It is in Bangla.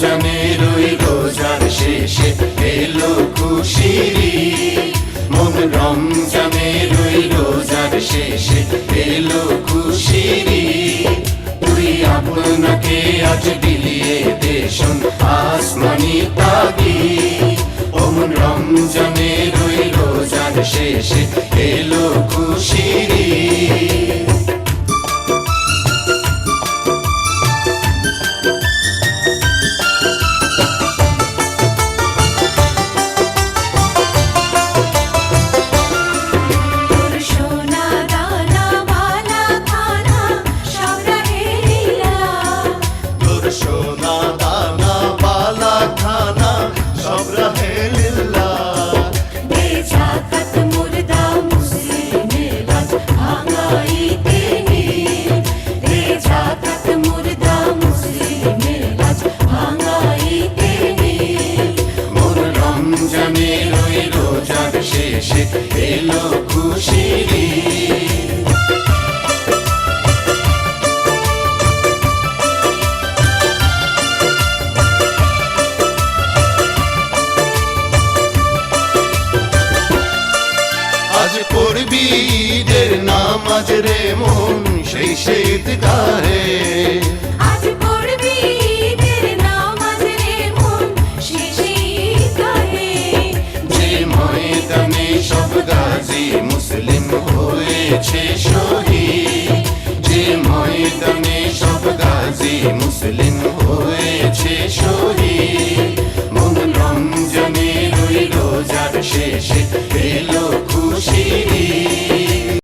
রমজানের ওই রোজার শেষে এলো খুশির ঈদ। মন রমজানের ওই রোজার শেষে এলো খুশির ঈদ। তুই আপনাকে আজ বিলিয়ে দে শোন আসমানি তাগিদ। ও মন রমজানের ওই রোজার শেষে এলো খুশির ঈদ। সোনা দানা বালা খানা সব রহে লিল্লাহ। দে জাকাত মুর্দা মুসলিমের লাজ ভাঙাইতে নিদ। দে জাকাত মুর্দা মুসলিমের লাজ ভাঙাইতে নিদ। মোর রমজানের ওই রোজার শেষে এলো খুশির ঈদ। আজ পড়বি ঈদের নামাজ রে মন সেই ঈদগাহে। আজ পড়বি ঈদের নামাজ রে মন শেষে ঈদগাহে। যে ময়দানে সব গাজী মুসলিম হয়েছে শহীদ। যে ময়দানে সব গাজী মুসলিম হয়েছে শহীদ।